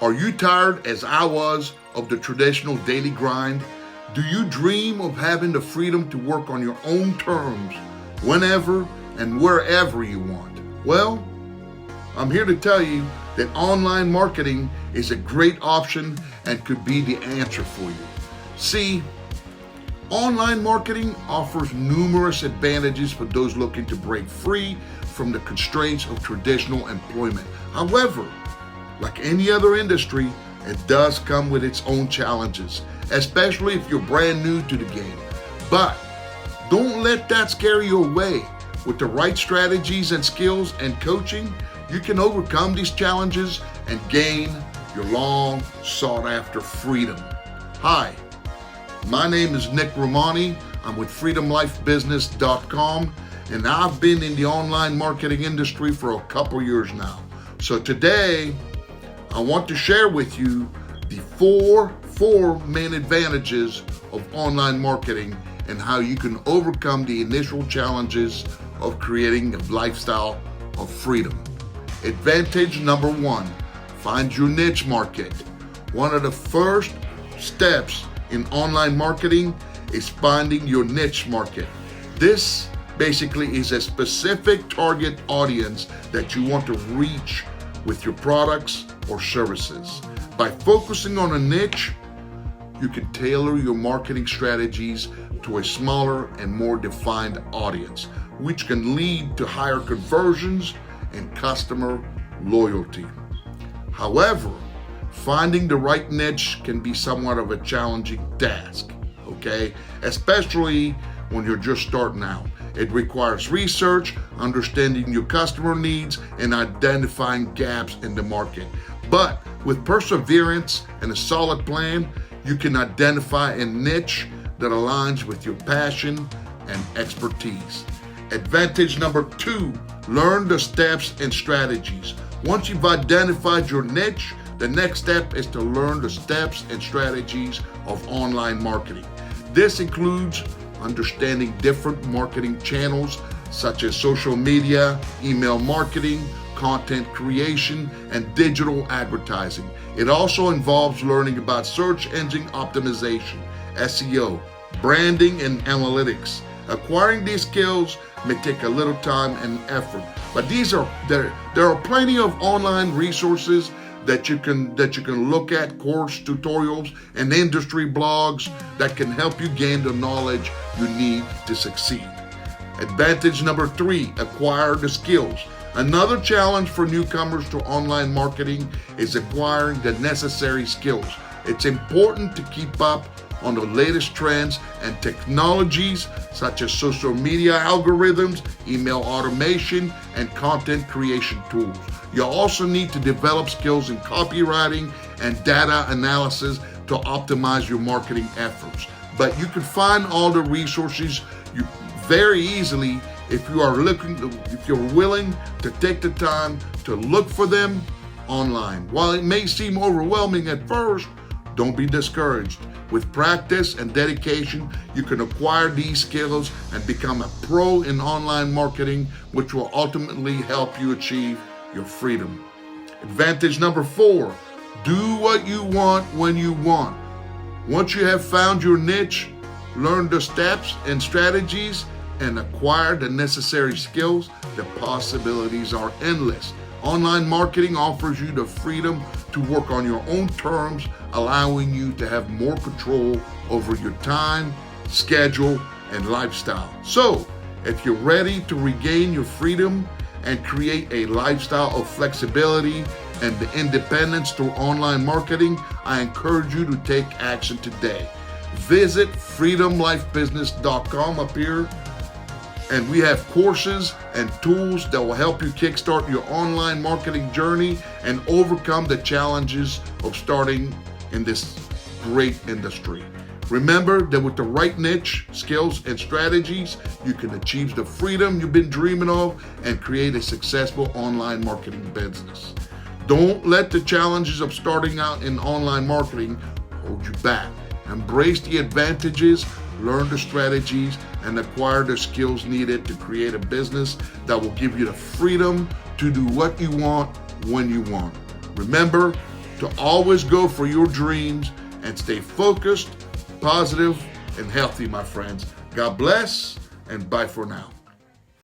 Are you tired, as I was, of the traditional daily grind? Do you dream of having the freedom to work on your own terms, whenever and wherever you want? Well, I'm here to tell you that online marketing is a great option and could be the answer for you. See, online marketing offers numerous advantages for those looking to break free from the constraints of traditional employment. However, like any other industry, it does come with its own challenges, especially if you're brand new to the game. But don't let that scare you away. With the right strategies and skills and coaching, you can overcome these challenges and gain your long sought after freedom. Hi, my name is Rehmani. I'm with freedomlifebusiness.com, and I've been in the online marketing industry for a couple years now. So today, I want to share with you the four main advantages of online marketing and how you can overcome the initial challenges of creating a lifestyle of freedom. Advantage number one, find your niche market. One of the first steps in online marketing is finding your niche market. This basically is a specific target audience that you want to reach with your products or services. By focusing on a niche, you can tailor your marketing strategies to a smaller and more defined audience, which can lead to higher conversions and customer loyalty. However, finding the right niche can be somewhat of a challenging task, okay? Especially when you're just starting out. It requires research, understanding your customer needs, and identifying gaps in the market. But with perseverance and a solid plan, you can identify a niche that aligns with your passion and expertise. Advantage number two, learn the steps and strategies. Once you've identified your niche, the next step is to learn the steps and strategies of online marketing. This includes understanding different marketing channels such as social media, email marketing, content creation, and digital advertising. It also involves learning about search engine optimization, SEO, branding, and analytics. Acquiring these skills may take a little time and effort, but there are plenty of online resources that you can look at, course tutorials and industry blogs that can help you gain the knowledge you need to succeed. Advantage number three, acquire the skills. Another challenge for newcomers to online marketing is acquiring the necessary skills. It's important to keep up on the latest trends and technologies such as social media algorithms, email automation, and content creation tools. You'll also need to develop skills in copywriting and data analysis to optimize your marketing efforts. But you can find all the resources very easily if you're willing to take the time to look for them online. While it may seem overwhelming at first, don't be discouraged. With practice and dedication, you can acquire these skills and become a pro in online marketing, which will ultimately help you achieve your freedom. Advantage number four, do what you want when you want. Once you have found your niche, learn the steps and strategies, and acquire the necessary skills, the possibilities are endless. Online marketing offers you the freedom to work on your own terms, allowing you to have more control over your time, schedule, and lifestyle. So, if you're ready to regain your freedom and create a lifestyle of flexibility and the independence through online marketing, I encourage you to take action today. Visit freedomlifebusiness.com up here, and we have courses and tools that will help you kickstart your online marketing journey and overcome the challenges of starting in this great industry. Remember that with the right niche, skills, and strategies, you can achieve the freedom you've been dreaming of and create a successful online marketing business. Don't let the challenges of starting out in online marketing hold you back. Embrace the advantages, learn the strategies, and acquire the skills needed to create a business that will give you the freedom to do what you want when you want. Remember, to always go for your dreams and stay focused, positive, and healthy, my friends. God bless, and bye for now.